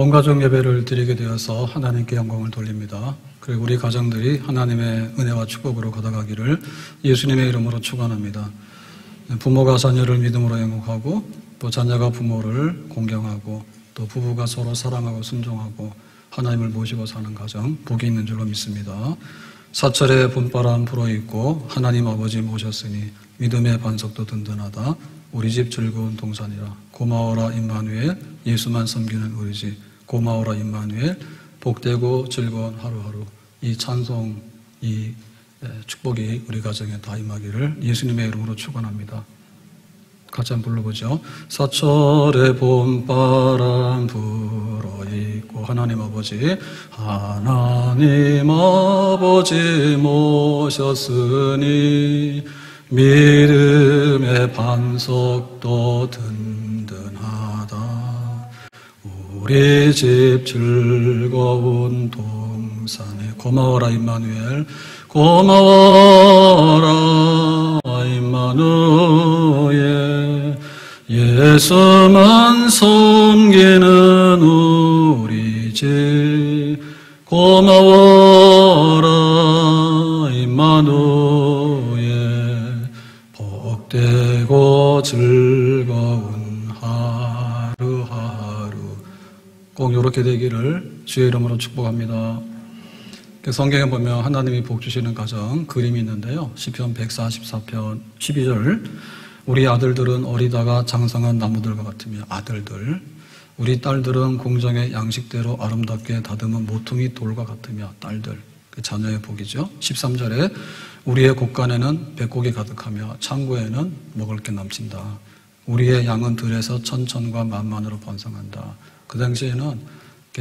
본가족 예배를 드리게 되어서 하나님께 영광을 돌립니다. 그리고 우리 가정들이 하나님의 은혜와 축복으로 걷어가기를 예수님의 이름으로 축원합니다. 부모가 자녀를 믿음으로 영접하고 또 자녀가 부모를 공경하고 또 부부가 서로 사랑하고 순종하고 하나님을 모시고 사는 가정 복이 있는 줄로 믿습니다. 사철의 봄바람 불어있고 하나님 아버지 모셨으니 믿음의 반석도 든든하다. 우리 집 즐거운 동산이라. 고마워라 임마누엘. 예수만 섬기는 우리 집 고마워라 임마누엘. 복되고 즐거운 하루하루. 이 찬송, 이 축복이 우리 가정에 다 임하기를 예수님의 이름으로 축원합니다. 같이 한번 불러보죠. 사철의 봄바람 불어있고 하나님 아버지 모셨으니 믿음의 반석도 든든하다. 우리 집 즐거운 동산에 고마워라 임마누엘. 고마워라 임마누엘. 예수만 섬기는 우리 집 고마워라 임마누엘. 복되고 즐거운 하루하루 꼭 이렇게 되기를 주의 이름으로 축복합니다. 성경에 보면 하나님이 복 주시는 가정 그림이 있는데요. 시편 144편 12절 우리 아들들은 어리다가 장성한 나무들과 같으며 아들들 우리 딸들은 공정의 양식대로 아름답게 다듬은 모퉁이 돌과 같으며 딸들 그 자녀의 복이죠. 13절에 우리의 곳간에는 백곡이 가득하며 창고에는 먹을 게 넘친다. 우리의 양은 들에서 천천과 만만으로 번성한다. 그 당시에는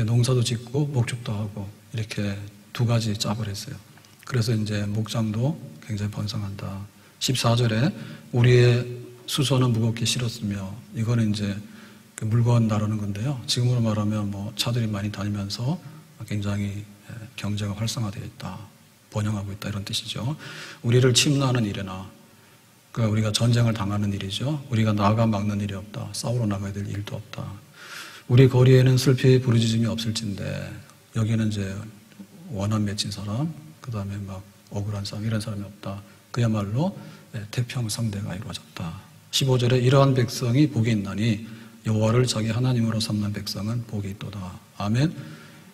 농사도 짓고 목축도 하고 이렇게 두 가지 짭을 했어요. 그래서 이제 목장도 굉장히 번성한다. 14절에 우리의 수소는 무겁게 실었으며 이거는 이제 물건 나르는 건데요. 지금으로 말하면 뭐 차들이 많이 다니면서 굉장히 경제가 활성화되어 있다. 번영하고 있다 이런 뜻이죠. 우리를 침노하는 일이나 그러니까 우리가 전쟁을 당하는 일이죠. 우리가 나가 막는 일이 없다. 싸우러 나가야 될 일도 없다. 우리 거리에는 슬피 부르짖음이 없을진데 여기는 이제 원한 맺힌 사람, 그 다음에 막 억울한 사람, 이런 사람이 없다. 그야말로 태평성대가 이루어졌다. 15절에 이러한 백성이 복이 있나니 여호와를 자기 하나님으로 삼는 백성은 복이 있도다. 아멘.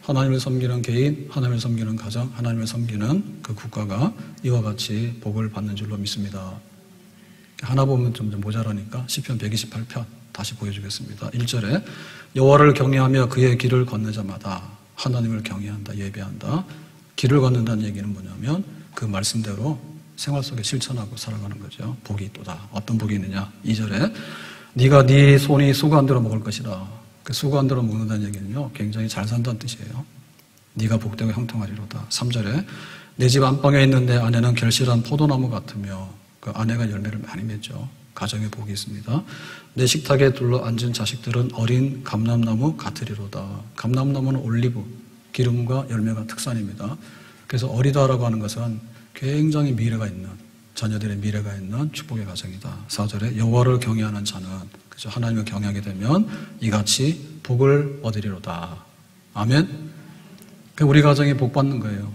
하나님을 섬기는 개인, 하나님을 섬기는 가정, 하나님을 섬기는 그 국가가 이와 같이 복을 받는 줄로 믿습니다. 하나 보면 좀 모자라니까 시편 128편 다시 보여주겠습니다. 1절에 여호와를 경외하며 그의 길을 걷는 자마다 하나님을 경외한다, 예배한다. 길을 걷는다는 얘기는 뭐냐면 그 말씀대로 생활 속에 실천하고 살아가는 거죠. 복이 있도다. 어떤 복이 있느냐? 2절에 네가 네 손이 수고한대로 먹을 것이라. 그 수고한대로 먹는다는 얘기는요 굉장히 잘 산다는 뜻이에요. 네가 복되고 형통하리로다. 3절에 내 집 안방에 있는 내 아내는 결실한 포도나무 같으며 그 아내가 열매를 많이 맺죠. 가정에 복이 있습니다. 내 식탁에 둘러 앉은 자식들은 어린 감람나무 같으리로다. 감람나무는 올리브, 기름과 열매가 특산입니다. 그래서 어리다라고 하는 것은 굉장히 미래가 있는, 자녀들의 미래가 있는 축복의 가정이다. 4절에 여호와를 경외하는 자는 그죠? 하나님을 경외하게 되면 이같이 복을 얻으리로다. 아멘. 우리 가정이 복 받는 거예요.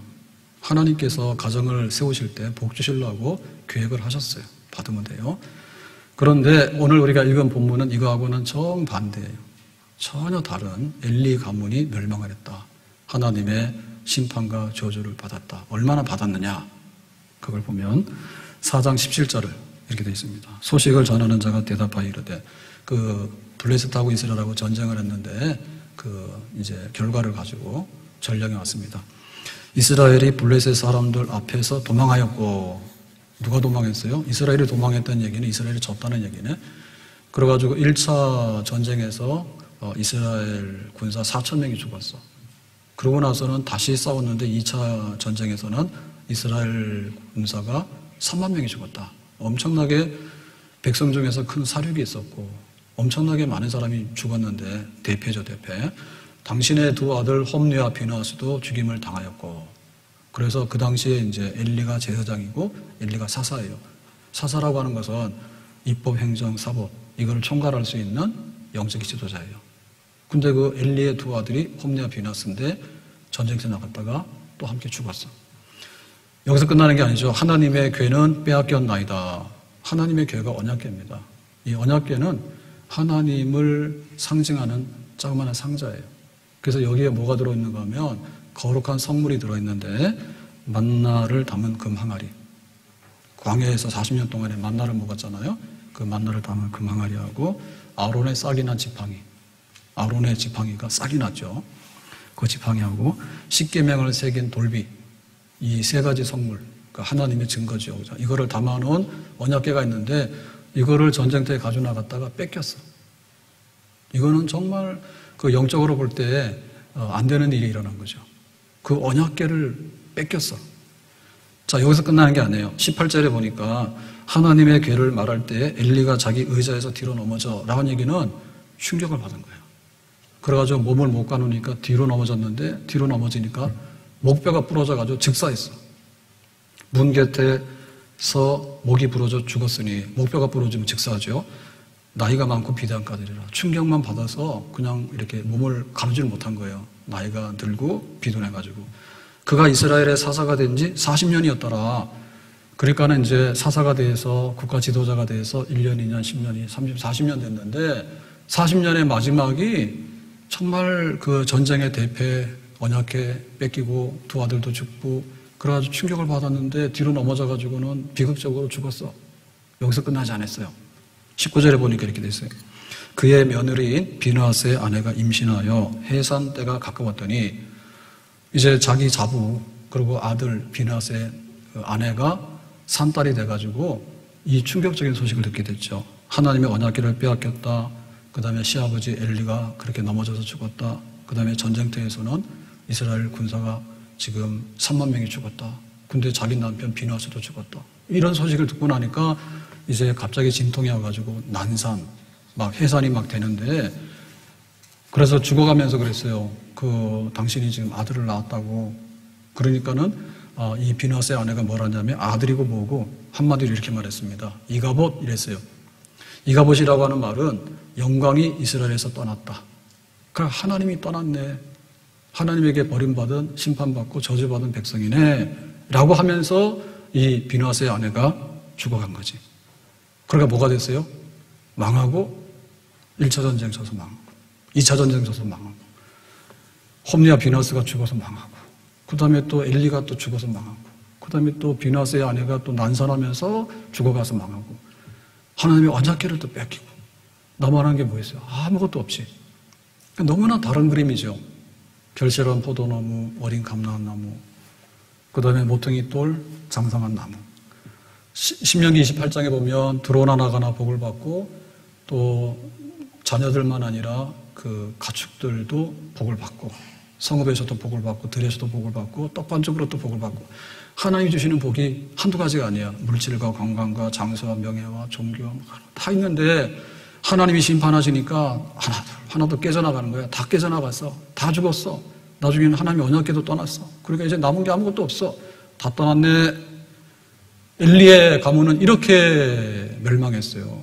하나님께서 가정을 세우실 때 복 주시려고 계획을 하셨어요. 받으면 돼요. 그런데 오늘 우리가 읽은 본문은 이거하고는 정반대예요. 전혀 다른 엘리 가문이 멸망을 했다. 하나님의 심판과 저주를 받았다. 얼마나 받았느냐? 그걸 보면 4장 17절을 이렇게 되어 있습니다. 소식을 전하는 자가 대답하여 이르되 그 블레셋하고 이스라엘하고 전쟁을 했는데 그 이제 결과를 가지고 전령이 왔습니다. 이스라엘이 블레셋 사람들 앞에서 도망하였고 누가 도망했어요? 이스라엘이 도망했다는 얘기는 이스라엘이 졌다는 얘기네. 그래가지고 1차 전쟁에서 이스라엘 군사 4,000명이 죽었어. 그러고 나서는 다시 싸웠는데 2차 전쟁에서는 이스라엘 군사가 3만 명이 죽었다. 엄청나게 백성 중에서 큰 사륙이 있었고 엄청나게 많은 사람이 죽었는데 대패죠, 대패. 당신의 두 아들 홈리와 비나스도 죽임을 당하였고 그래서 그 당시에 이제 엘리가 제사장이고 엘리가 사사예요. 사사라고 하는 것은 입법, 행정, 사법 이거를 총괄할 수 있는 영적 지도자예요. 근데 그 엘리의 두 아들이 홈리와 비나스인데 전쟁터에 나갔다가 또 함께 죽었어. 여기서 끝나는 게 아니죠. 하나님의 궤는 빼앗겼나이다. 하나님의 궤가 언약궤입니다. 이 언약궤는 하나님을 상징하는 자그마한 상자예요. 그래서 여기에 뭐가 들어있는가 하면 거룩한 성물이 들어있는데 만나를 담은 금 항아리. 광야에서 40년 동안에 만나를 먹었잖아요. 그 만나를 담은 금 항아리하고 아론의 싹이 난 지팡이. 아론의 지팡이가 싹이 났죠. 그 지팡이하고 십계명을 새긴 돌비. 이 세 가지 성물, 그러니까 하나님의 증거죠. 이거를 담아놓은 언약궤가 있는데 이거를 전쟁터에 가져 나갔다가 뺏겼어. 이거는 정말 그 영적으로 볼 때 안 되는 일이 일어난 거죠. 그 언약궤를 뺏겼어. 자, 여기서 끝나는 게 아니에요. 18절에 보니까 하나님의 궤를 말할 때 엘리가 자기 의자에서 뒤로 넘어져 라는 얘기는 충격을 받은 거예요. 그래가지고 몸을 못 가누니까 뒤로 넘어졌는데 뒤로 넘어지니까 목뼈가 부러져가지고 즉사했어. 문 곁에서 목이 부러져 죽었으니 목뼈가 부러지면 즉사하죠. 나이가 많고 비대한 까들이라 충격만 받아서 그냥 이렇게 몸을 가누지를 못한 거예요. 나이가 들고 비둔해가지고. 그가 이스라엘의 사사가 된 지 40년이었더라. 그러니까는 이제 사사가 돼서 국가 지도자가 돼서 1년, 2년, 10년이 30, 40년 됐는데 40년의 마지막이 정말 그 전쟁의 대패 언약궤 뺏기고 두 아들도 죽고 그래가지고 충격을 받았는데 뒤로 넘어져가지고는 비극적으로 죽었어. 여기서 끝나지 않았어요. 19절에 보니까 이렇게 돼 있어요. 그의 며느리인 비느하스의 아내가 임신하여 해산 때가 가까웠더니 이제 자기 자부 그리고 아들 비느하스의 아내가 산딸이 돼가지고 이 충격적인 소식을 듣게 됐죠. 하나님의 언약궤를 빼앗겼다. 그 다음에 시아버지 엘리가 그렇게 넘어져서 죽었다. 그 다음에 전쟁터에서는 이스라엘 군사가 지금 3만 명이 죽었다. 근데 자기 남편 비느하스도 죽었다. 이런 소식을 듣고 나니까 이제 갑자기 진통이 와가지고 난산, 막 해산이 막 되는데 그래서 죽어가면서 그랬어요. 당신이 지금 아들을 낳았다고. 그러니까는 이 비느하스의 아내가 뭘 하냐면 아들이고 뭐고 한마디로 이렇게 말했습니다. 이가봇 이랬어요. 이가봇이라고 하는 말은 영광이 이스라엘에서 떠났다. 그러니까 하나님이 떠났네. 하나님에게 버림받은 심판받고 저주받은 백성이네 라고 하면서 이 비느하스의 아내가 죽어간 거지. 그러니까 뭐가 됐어요? 망하고 1차 전쟁 져서 망하고 2차 전쟁 져서 망하고 홈리와 비느하스가 죽어서 망하고 그 다음에 또 엘리가 또 죽어서 망하고 그 다음에 또 비느하스의 아내가 또 난산하면서 죽어가서 망하고 하나님의 언약궤를 또 뺏기고 남아난 게 뭐 있어요? 아무것도 없이. 너무나 다른 그림이죠. 결실한 포도나무, 어린 감람나무, 그 다음에 모퉁이 돌, 장성한 나무. 신명기 28장에 보면 들어오나 나가나 복을 받고 또 자녀들만 아니라 그 가축들도 복을 받고 성읍에서도 복을 받고 들에서도 복을 받고 떡반죽으로 또 복을 받고 하나님이 주시는 복이 한두 가지가 아니야. 물질과 건강과 장수와 명예와 종교 다 있는데 하나님이 심판하시니까 하나도 깨져나가는 거야. 다 깨져나갔어. 다 죽었어. 나중에는 하나님의 언약궤도 떠났어. 그러니까 이제 남은 게 아무것도 없어. 다 떠났네. 엘리의 가문은 이렇게 멸망했어요.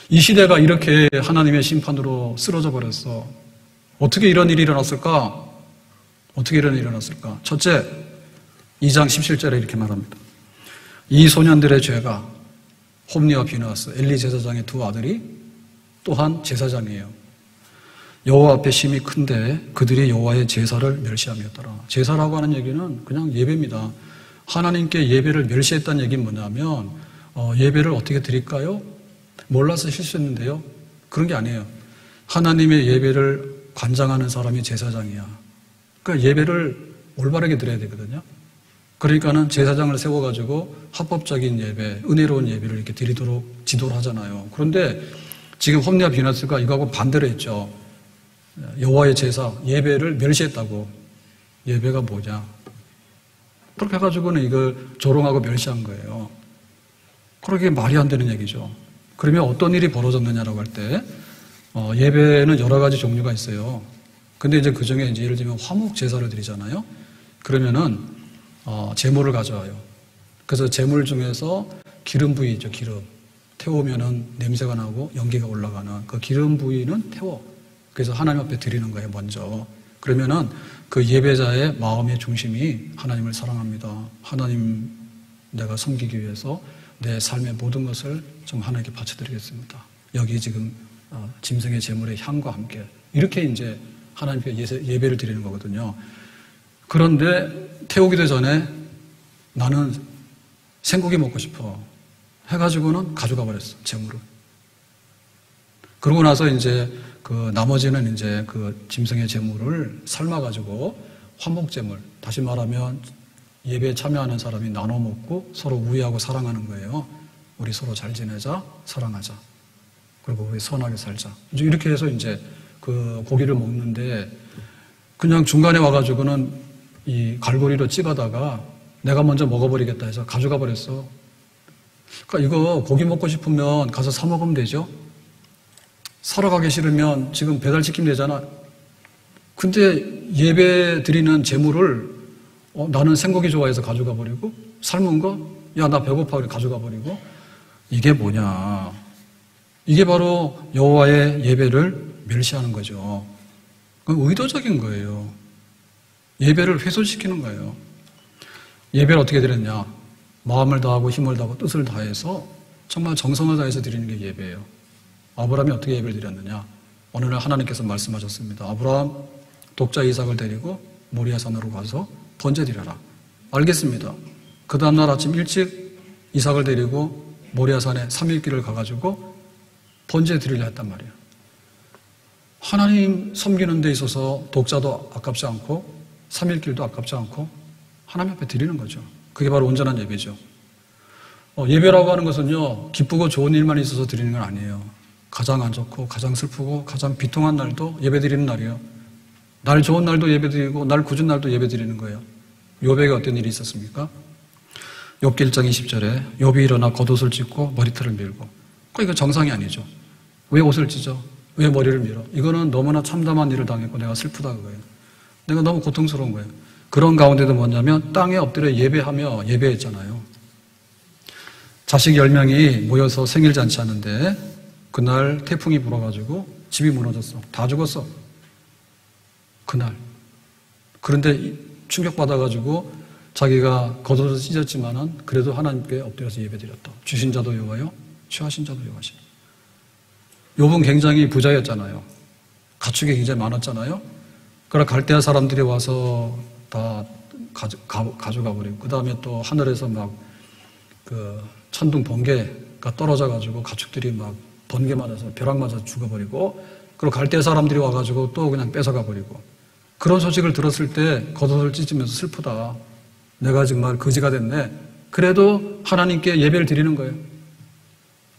이 시대가 이렇게 하나님의 심판으로 쓰러져 버렸어. 어떻게 이런 일이 일어났을까? 어떻게 이런 일이 일어났을까? 첫째, 2장 17절에 이렇게 말합니다. 이 소년들의 죄가 홈리와 비느하스, 엘리 제사장의 두 아들이 또한 제사장이에요. 여호와 앞에 심히 큰데 그들이 여호와의 제사를 멸시함이었더라. 제사라고 하는 얘기는 그냥 예배입니다. 하나님께 예배를 멸시했다는 얘기는 뭐냐면 예배를 어떻게 드릴까요? 몰라서 실수했는데요. 그런 게 아니에요. 하나님의 예배를 관장하는 사람이 제사장이야. 그러니까 예배를 올바르게 드려야 되거든요. 그러니까는 제사장을 세워가지고 합법적인 예배, 은혜로운 예배를 이렇게 드리도록 지도를 하잖아요. 그런데 지금 홈리와 비느하스가 이거하고 반대로 했죠. 여호와의 제사, 예배를 멸시했다고. 예배가 뭐냐? 그렇게 해가지고는 이걸 조롱하고 멸시한 거예요. 그러게 말이 안 되는 얘기죠. 그러면 어떤 일이 벌어졌느냐라고 할 때, 예배는 여러 가지 종류가 있어요. 근데 이제 그 중에 이제 예를 들면 화목 제사를 드리잖아요. 그러면은, 제물을 가져와요. 그래서 제물 중에서 기름 부위 있죠, 기름. 태우면은 냄새가 나고 연기가 올라가는 그 기름 부위는 태워. 그래서 하나님 앞에 드리는 거예요, 먼저. 그러면은 그 예배자의 마음의 중심이 하나님을 사랑합니다. 하나님 내가 섬기기 위해서 내 삶의 모든 것을 좀 하나님께 바쳐드리겠습니다. 여기 지금 짐승의 제물의 향과 함께 이렇게 이제 하나님께 예배를 드리는 거거든요. 그런데 태우기도 전에 나는 생고기 먹고 싶어 해가지고는 가져가 버렸어, 제물을. 그러고 나서 이제 그 나머지는 이제 그 짐승의 제물을 삶아가지고 화목제물, 다시 말하면 예배에 참여하는 사람이 나눠 먹고 서로 우애하고 사랑하는 거예요. 우리 서로 잘 지내자, 사랑하자. 그리고 우리 선하게 살자. 이제 이렇게 해서 이제 그 고기를 먹는데 그냥 중간에 와가지고는 이 갈고리로 찍어다가 내가 먼저 먹어버리겠다 해서 가져가 버렸어. 그러니까 이거 고기 먹고 싶으면 가서 사 먹으면 되죠. 사러 가기 싫으면 지금 배달시키면 되잖아. 근데 예배 드리는 제물을 나는 생고기 좋아해서 가져가 버리고 삶은 거? 야, 나 배고파 그래 가져가 버리고 이게 뭐냐. 이게 바로 여호와의 예배를 멸시하는 거죠. 그건 의도적인 거예요. 예배를 훼손시키는 거예요. 예배를 어떻게 드렸냐. 마음을 다하고 힘을 다하고 뜻을 다해서 정말 정성을 다해서 드리는 게 예배예요. 아브라함이 어떻게 예배를 드렸느냐. 어느 날 하나님께서 말씀하셨습니다. 아브라함 독자 이삭을 데리고 모리아산으로 가서 번제 드려라. 알겠습니다. 그 다음날 아침 일찍 이삭을 데리고 모리아산에 3일길을 가가지고 번제 드리려 했단 말이에요. 하나님 섬기는 데 있어서 독자도 아깝지 않고 3일길도 아깝지 않고 하나님 앞에 드리는 거죠. 그게 바로 온전한 예배죠. 예배라고 하는 것은요, 기쁘고 좋은 일만 있어서 드리는 건 아니에요. 가장 안 좋고 가장 슬프고 가장 비통한 날도 예배 드리는 날이에요. 날 좋은 날도 예배 드리고 날 굳은 날도 예배 드리는 거예요. 욥에게 어떤 일이 있었습니까? 욥기 1장 20절에 욥이 일어나 겉옷을 찢고 머리털을 밀고. 이거 정상이 아니죠. 왜 옷을 찢어? 왜 머리를 밀어? 이거는 너무나 참담한 일을 당했고 내가 슬프다 그거예요. 내가 너무 고통스러운 거예요. 그런 가운데도 뭐냐면 땅에 엎드려 예배하며 예배했잖아요. 자식 10명이 모여서 생일잔치 하는데 그날 태풍이 불어가지고 집이 무너졌어. 다 죽었어. 그날. 그런데 충격받아가지고 자기가 겉옷을 찢었지만은 그래도 하나님께 엎드려서 예배드렸다. 주신 자도 여호와요, 취하신 자도 여호와시니. 욥은 굉장히 부자였잖아요. 가축이 굉장히 많았잖아요. 그러나 갈대아 사람들이 와서 다 가져가 버리고 그 다음에 또 하늘에서 막 그 천둥 번개가 떨어져가지고 가축들이 막 번개 맞아서 벼락 맞아서 죽어버리고 그리고 갈대아 사람들이 와가지고 또 그냥 뺏어가 버리고 그런 소식을 들었을 때 겉옷을 찢으면서 슬프다. 내가 정말 거지가 됐네. 그래도 하나님께 예배를 드리는 거예요.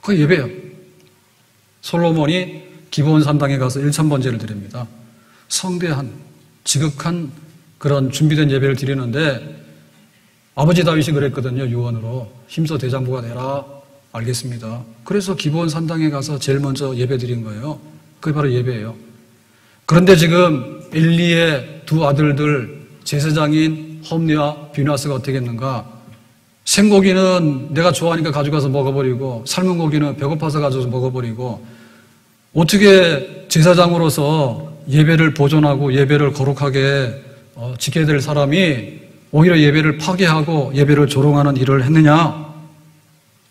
그게 예배예요. 솔로몬이 기브온 산당에 가서 1,000번제를 드립니다. 성대한 지극한 그런 준비된 예배를 드리는데 아버지 다윗이 그랬거든요. 유언으로 힘써 대장부가 되라. 알겠습니다. 그래서 기브온 산당에 가서 제일 먼저 예배 드린 거예요. 그게 바로 예배예요. 그런데 지금 엘리의 두 아들들 제사장인 홈리와 비누아스가 어떻게 했는가? 생고기는 내가 좋아하니까 가져가서 먹어버리고 삶은 고기는 배고파서 가져서 먹어버리고 어떻게 제사장으로서 예배를 보존하고 예배를 거룩하게 지켜야 될 사람이 오히려 예배를 파괴하고 예배를 조롱하는 일을 했느냐?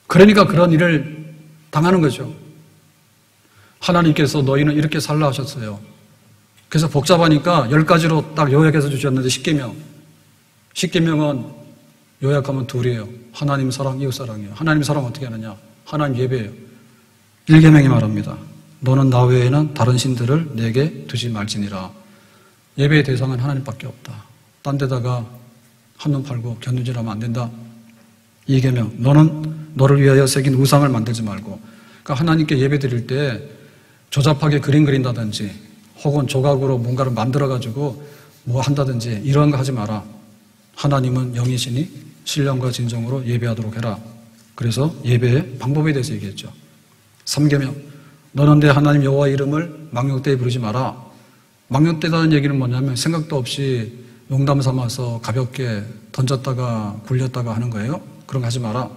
그러니까 그런 일을 당하는 거죠. 하나님께서 너희는 이렇게 살라 하셨어요. 그래서 복잡하니까 10가지로 딱 요약해서 주셨는데 10계명. 10계명은 요약하면 둘이에요. 하나님 사랑, 이웃 사랑이에요. 하나님 사랑 어떻게 하느냐? 하나님 예배예요. 1계명이 말합니다. 너는 나 외에는 다른 신들을 내게 두지 말지니라. 예배의 대상은 하나님밖에 없다. 딴 데다가 한눈 팔고 견눈질하면 안 된다. 2계명. 너는 너를 위하여 새긴 우상을 만들지 말고. 그러니까 하나님께 예배 드릴 때 조잡하게 그림 그린다든지 혹은 조각으로 뭔가를 만들어가지고 뭐 한다든지 이런 거 하지 마라. 하나님은 영이시니 신령과 진정으로 예배하도록 해라. 그래서 예배의 방법에 대해서 얘기했죠. 3계명. 너는 내 하나님 여호와 이름을 망령되이 부르지 마라. 망령되다는 얘기는 뭐냐면 생각도 없이 농담 삼아서 가볍게 던졌다가 굴렸다가 하는 거예요. 그런 거 하지 마라.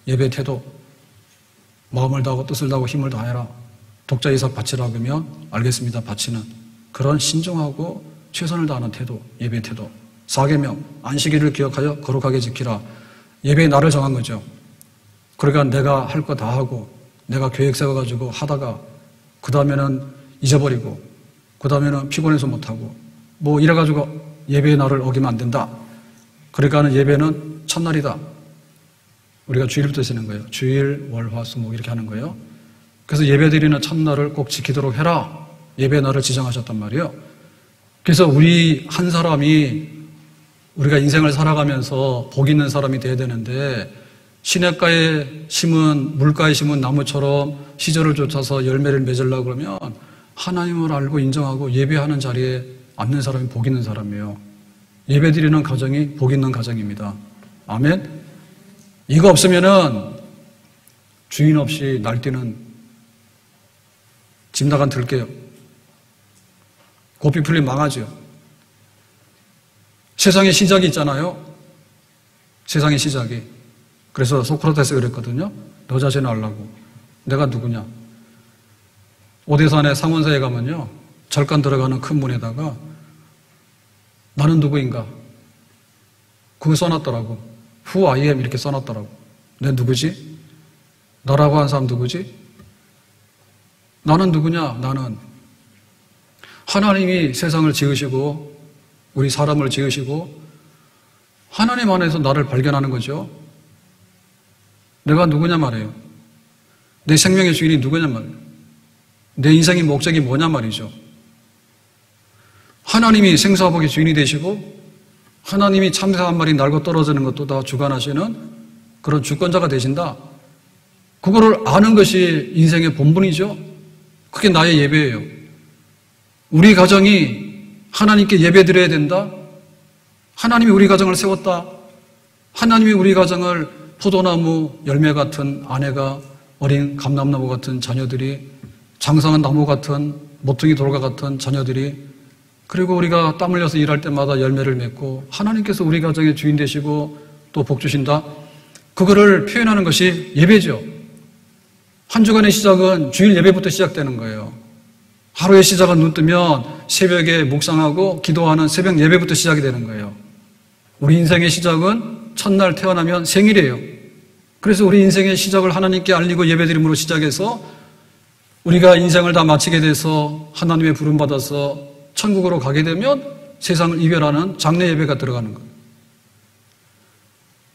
예배 태도. 마음을 다하고 뜻을 다하고 힘을 다해라. 독자 이삭 바치라고 하면 알겠습니다. 바치는 그런 신중하고 최선을 다하는 태도, 예배 태도. 4계명, 안식일을 기억하여 거룩하게 지키라. 예배의 날을 정한 거죠. 그러니까 내가 할 거 다 하고 내가 계획 세워가지고 하다가 그 다음에는 잊어버리고 그 다음에는 피곤해서 못하고 뭐 이래가지고 예배의 날을 어기면 안 된다. 그러니까 예배는 첫날이다. 우리가 주일부터 쓰는 거예요. 주일, 월, 화, 수, 목 이렇게 하는 거예요. 그래서 예배드리는 첫날을 꼭 지키도록 해라. 예배 날을 지정하셨단 말이에요. 그래서 우리 한 사람이 우리가 인생을 살아가면서 복 있는 사람이 돼야 되는데 시냇가에 심은 물가에 심은 나무처럼 시절을 쫓아서 열매를 맺으려고 그러면 하나님을 알고 인정하고 예배하는 자리에 앉는 사람이 복 있는 사람이에요. 예배드리는 가정이 복 있는 가정입니다. 아멘. 이거 없으면은 주인 없이 날뛰는 집 나간 들게요. 고삐 풀린 망하죠. 세상의 시작이 있잖아요. 세상의 시작이. 그래서 소크라테스가 그랬거든요. 너 자신을 알라고. 내가 누구냐. 오대산의 상원사에 가면요. 절간 들어가는 큰 문에다가 나는 누구인가. 그거 써놨더라고. Who I am 이렇게 써놨더라고. 내 누구지? 나라고 한 사람 누구지? 나는 누구냐? 나는 하나님이 세상을 지으시고 우리 사람을 지으시고 하나님 안에서 나를 발견하는 거죠. 내가 누구냐 말이에요. 내 생명의 주인이 누구냐 말이에요. 내 인생의 목적이 뭐냐 말이죠. 하나님이 생사복의 주인이 되시고 하나님이 참새 한 마리 날고 떨어지는 것도 다 주관하시는 그런 주권자가 되신다. 그거를 아는 것이 인생의 본분이죠. 그게 나의 예배예요. 우리 가정이 하나님께 예배드려야 된다. 하나님이 우리 가정을 세웠다. 하나님이 우리 가정을 포도나무 열매 같은 아내가 어린 감람나무 같은 자녀들이 장성한 나무 같은 모퉁이 돌과 같은 자녀들이 그리고 우리가 땀 흘려서 일할 때마다 열매를 맺고 하나님께서 우리 가정의 주인 되시고 또 복 주신다. 그거를 표현하는 것이 예배죠. 한 주간의 시작은 주일 예배부터 시작되는 거예요. 하루의 시작은 눈 뜨면 새벽에 묵상하고 기도하는 새벽 예배부터 시작이 되는 거예요. 우리 인생의 시작은 첫날 태어나면 생일이에요. 그래서 우리 인생의 시작을 하나님께 알리고 예배드림으로 시작해서 우리가 인생을 다 마치게 돼서 하나님의 부름받아서 천국으로 가게 되면 세상을 이별하는 장례 예배가 들어가는 거예요.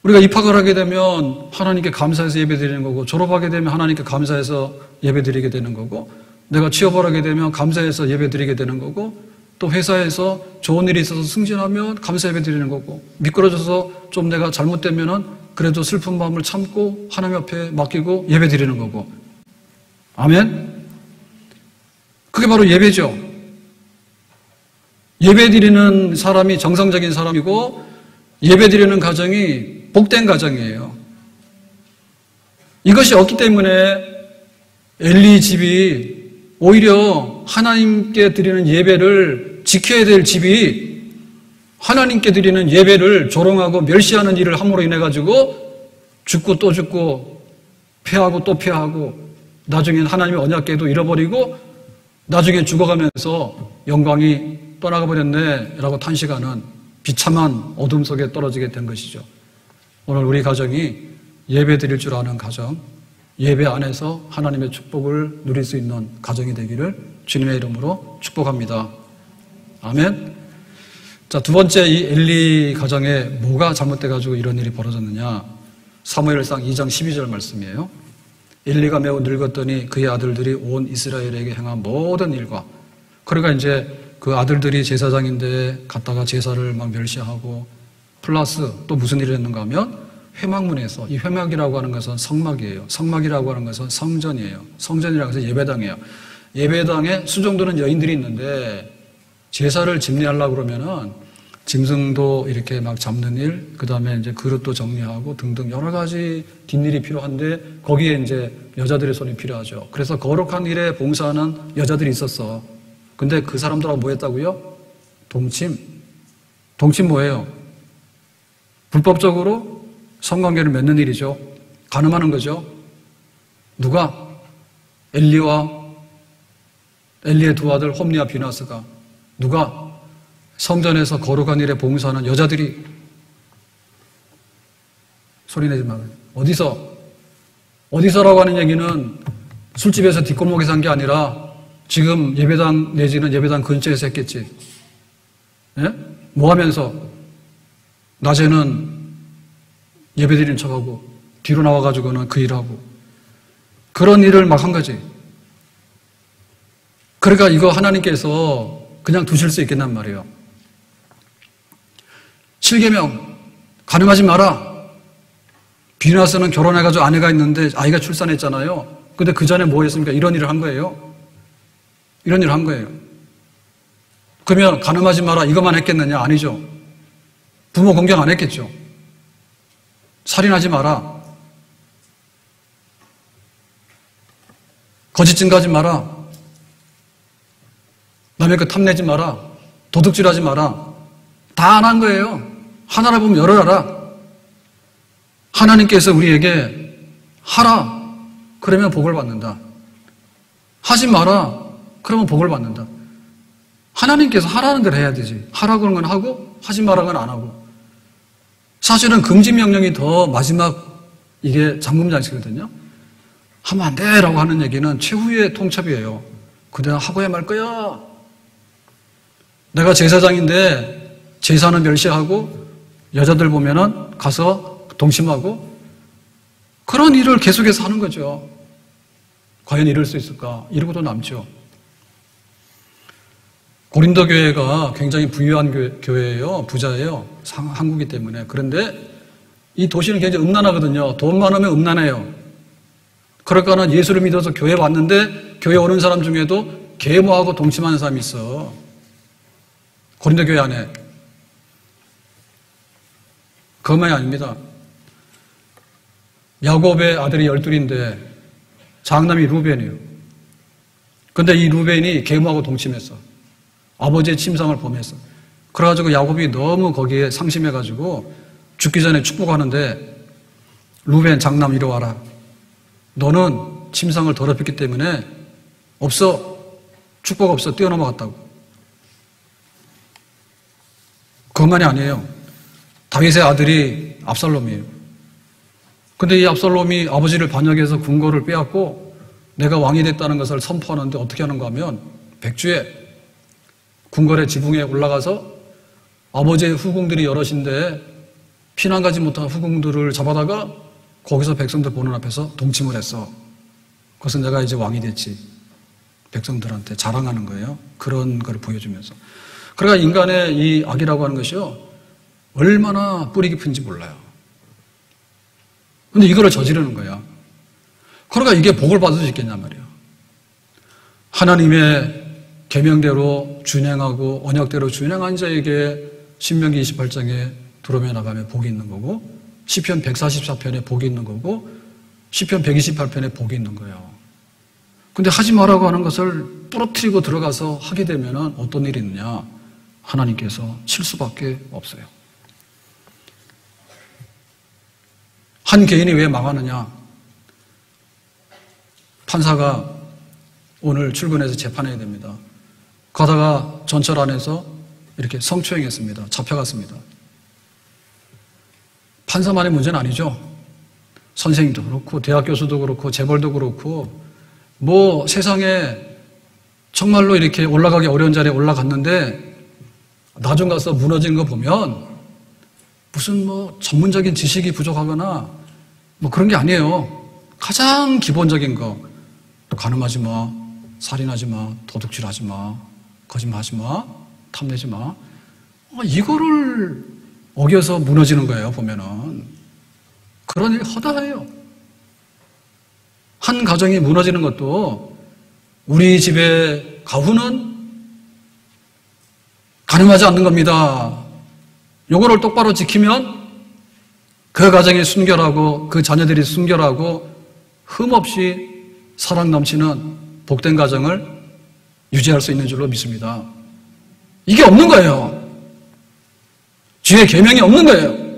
우리가 입학을 하게 되면 하나님께 감사해서 예배드리는 거고 졸업하게 되면 하나님께 감사해서 예배드리게 되는 거고 내가 취업을 하게 되면 감사해서 예배드리게 되는 거고 또 회사에서 좋은 일이 있어서 승진하면 감사 예배드리는 거고 미끄러져서 좀 내가 잘못되면은 그래도 슬픈 마음을 참고 하나님 앞에 맡기고 예배드리는 거고 아멘? 그게 바로 예배죠. 예배드리는 사람이 정상적인 사람이고 예배드리는 가정이 복된 가정이에요. 이것이 없기 때문에 엘리 집이 오히려 하나님께 드리는 예배를 지켜야 될 집이 하나님께 드리는 예배를 조롱하고 멸시하는 일을 함으로 인해 가지고 죽고 또 죽고 패하고 또 패하고 나중엔 하나님의 언약궤도 잃어버리고 나중에 죽어가면서 영광이 떠나가 버렸네 라고 탄식하는 비참한 어둠 속에 떨어지게 된 것이죠. 오늘 우리 가정이 예배 드릴 줄 아는 가정, 예배 안에서 하나님의 축복을 누릴 수 있는 가정이 되기를 주님의 이름으로 축복합니다. 아멘. 자, 두 번째 이 엘리 가정에 뭐가 잘못돼가지고 이런 일이 벌어졌느냐. 사무엘상 2장 12절 말씀이에요. 엘리가 매우 늙었더니 그의 아들들이 온 이스라엘에게 행한 모든 일과 그러니까 이제 그 아들들이 제사장인데 갔다가 제사를 막 멸시하고 플러스 또 무슨 일을 했는가 하면 회막문에서 이 회막이라고 하는 것은 성막이에요. 성막이라고 하는 것은 성전이에요. 성전이라고 해서 예배당이에요. 예배당에 수종도는 여인들이 있는데 제사를 집례하려고 그러면은 짐승도 이렇게 막 잡는 일, 그 다음에 이제 그릇도 정리하고 등등 여러 가지 뒷일이 필요한데 거기에 이제 여자들의 손이 필요하죠. 그래서 거룩한 일에 봉사하는 여자들이 있었어. 근데 그 사람들하고 뭐 했다고요? 동침. 동침 뭐예요? 불법적으로 성관계를 맺는 일이죠. 간음하는 거죠. 누가? 엘리와 엘리의 두 아들 홈리와 비나스가. 누가? 성전에서 거룩한 일에 봉사하는 여자들이. 소리내지 말아요. 어디서라고 하는 얘기는 술집에서 뒷골목에서 한 게 아니라 지금 예배당 내지는 예배당 근처에서 했겠지. 예? 뭐 하면서? 낮에는 예배드리는 척하고 뒤로 나와가지고는 그 일하고 그런 일을 막 한 거지. 그러니까 이거 하나님께서 그냥 두실 수 있겠단 말이에요. 7계명 가늠하지 마라. 비나스는 결혼해가지고 아내가 있는데 아이가 출산했잖아요. 근데 그 전에 뭐 했습니까? 이런 일을 한 거예요. 이런 일을 한 거예요. 그러면 가늠하지 마라 이것만 했겠느냐? 아니죠. 부모 공경 안 했겠죠. 살인하지 마라. 거짓 증거하지 마라. 남의 거 탐내지 마라. 도둑질하지 마라. 다 안 한 거예요. 하나를 보면 여러 알아. 하나님께서 우리에게 하라. 그러면 복을 받는다. 하지 마라. 그러면 복을 받는다. 하나님께서 하라는 대로 해야 되지. 하라고 하는 건 하고 하지 마라는 건 안 하고. 사실은 금지 명령이 더 마지막 이게 잠금장치거든요. 하면 안 돼라고 하는 얘기는 최후의 통첩이에요. 그대로 하고야 말 거야. 내가 제사장인데 제사는 멸시하고 여자들 보면은 가서 동침하고 그런 일을 계속해서 하는 거죠. 과연 이럴 수 있을까? 이러고도 남죠. 고린도 교회가 굉장히 부유한 교회예요. 부자예요. 한국이기 때문에. 그런데 이 도시는 굉장히 음란하거든요. 돈 많으면 음란해요. 그러니까는 예수를 믿어서 교회 왔는데 교회 오는 사람 중에도 계모하고 동침하는 사람이 있어. 고린도 교회 안에. 그것만이 아닙니다. 야곱의 아들이 12인데 장남이 루벤이에요. 근데 이 루벤이 계모하고 동침했어. 아버지의 침상을 범했어. 그래가지고 야곱이 너무 거기에 상심해가지고 죽기 전에 축복하는데 루벤 장남 이리 와라. 너는 침상을 더럽혔기 때문에 없어. 축복 없어. 뛰어넘어갔다고. 그것만이 아니에요. 다윗의 아들이 압살롬이에요. 근데 이 압살롬이 아버지를 반역해서 궁궐을 빼앗고 내가 왕이 됐다는 것을 선포하는데 어떻게 하는가 하면 백주에 궁궐의 지붕에 올라가서 아버지의 후궁들이 여럿인데 피난 가지 못한 후궁들을 잡아다가 거기서 백성들 보는 앞에서 동침을 했어. 그것은 내가 이제 왕이 됐지. 백성들한테 자랑하는 거예요. 그런 걸 보여주면서. 그러니까 인간의 이 악이라고 하는 것이요. 얼마나 뿌리 깊은지 몰라요. 근데 이거를 저지르는 거야. 그러니까 이게 복을 받을 수 있겠냔 말이에요. 하나님의 계명대로 준행하고 언약대로 준행한 자에게 신명기 28장에 들어오며 나가면 복이 있는 거고 시편 144편에 복이 있는 거고 시편 128편에 복이 있는 거예요. 근데 하지 말라고 하는 것을 부러뜨리고 들어가서 하게 되면 어떤 일이 있느냐? 하나님께서 칠 수밖에 없어요. 한 개인이 왜 망하느냐? 판사가 오늘 출근해서 재판해야 됩니다. 가다가 전철 안에서 이렇게 성추행했습니다. 잡혀갔습니다. 판사만의 문제는 아니죠. 선생님도 그렇고 대학 교수도 그렇고 재벌도 그렇고 뭐 세상에 정말로 이렇게 올라가기 어려운 자리에 올라갔는데 나중 가서 무너지는 거 보면 무슨 뭐 전문적인 지식이 부족하거나 뭐 그런 게 아니에요. 가장 기본적인 거. 또 간음하지 마, 살인하지 마, 도둑질하지 마, 거짓말하지 마, 탐내지 마. 이거를 어겨서 무너지는 거예요. 보면은 그런 일이 허다해요. 한 가정이 무너지는 것도 우리 집의 가훈은 간음하지 않는 겁니다. 요거를 똑바로 지키면 그 가정이 순결하고 그 자녀들이 순결하고 흠없이 사랑 넘치는 복된 가정을 유지할 수 있는 줄로 믿습니다. 이게 없는 거예요. 주의 계명이 없는 거예요.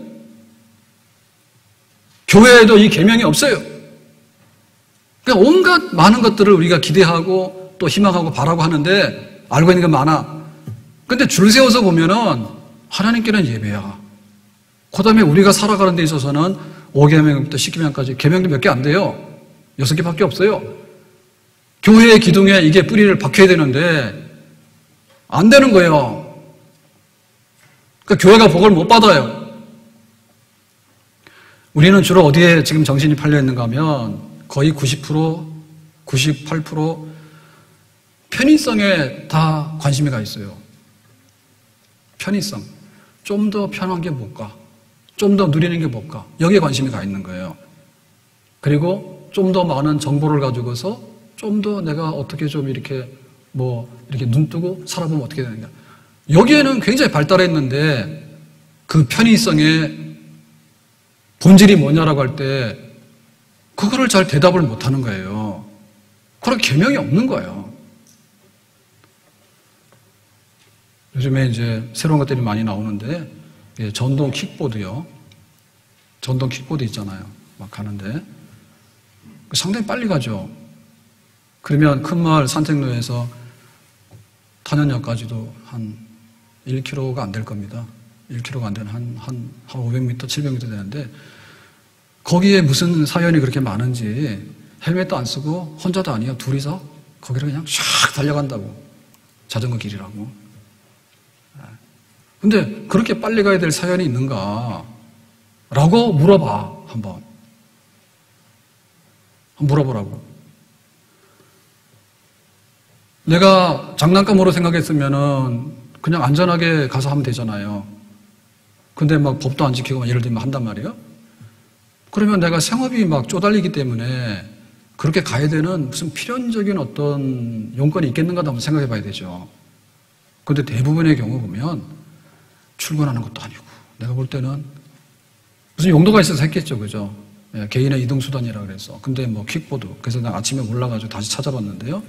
교회에도 이 계명이 없어요. 그러니까 온갖 많은 것들을 우리가 기대하고 또 희망하고 바라고 하는데 알고 있는 게 많아. 근데 줄 세워서 보면은 하나님께는 예배야. 그 다음에 우리가 살아가는 데 있어서는 5계명부터 10계명까지 계명도 몇 개 안 돼요. 6개밖에 없어요. 교회의 기둥에 이게 뿌리를 박혀야 되는데 안 되는 거예요. 그러니까 교회가 복을 못 받아요. 우리는 주로 어디에 지금 정신이 팔려 있는가 하면 거의 90%, 98% 편의성에 다 관심이 가 있어요. 편의성. 좀 더 편한 게 뭘까? 좀 더 누리는 게 뭘까? 여기에 관심이 가 있는 거예요. 그리고 좀 더 많은 정보를 가지고서 좀 더 내가 어떻게 좀 이렇게 이렇게 눈 뜨고 살아보면 어떻게 되는가. 여기에는 굉장히 발달했는데 그 편의성의 본질이 뭐냐라고 할 때 그거를 잘 대답을 못 하는 거예요. 그런 계명이 없는 거예요. 요즘에 이제 새로운 것들이 많이 나오는데 전동 킥보드요. 전동 킥보드 있잖아요. 막 가는데 상당히 빨리 가죠. 그러면 큰 마을 산책로에서 탄현역까지도 한 1km가 안 될 겁니다. 1km가 안 되는 한 500m, 700m 되는데 거기에 무슨 사연이 그렇게 많은지 헬멧도 안 쓰고 혼자도 아니에요. 둘이서 거기를 그냥 샥 달려간다고. 자전거 길이라고. 근데 그렇게 빨리 가야 될 사연이 있는가? 라고 물어봐, 한번. 물어보라고. 내가 장난감으로 생각했으면은 그냥 안전하게 가서 하면 되잖아요. 근데 막 법도 안 지키고 예를 들면 한단 말이에요. 그러면 내가 생업이 막 쪼달리기 때문에 그렇게 가야 되는 무슨 필연적인 어떤 용건이 있겠는가 한번 생각해 봐야 되죠. 근데 대부분의 경우 보면 출근하는 것도 아니고 내가 볼 때는 무슨 용도가 있어서 했겠죠. 그죠? 예, 개인의 이동수단이라 그래서. 근데 킥보드. 그래서 나 아침에 올라가지고 다시 찾아봤는데요.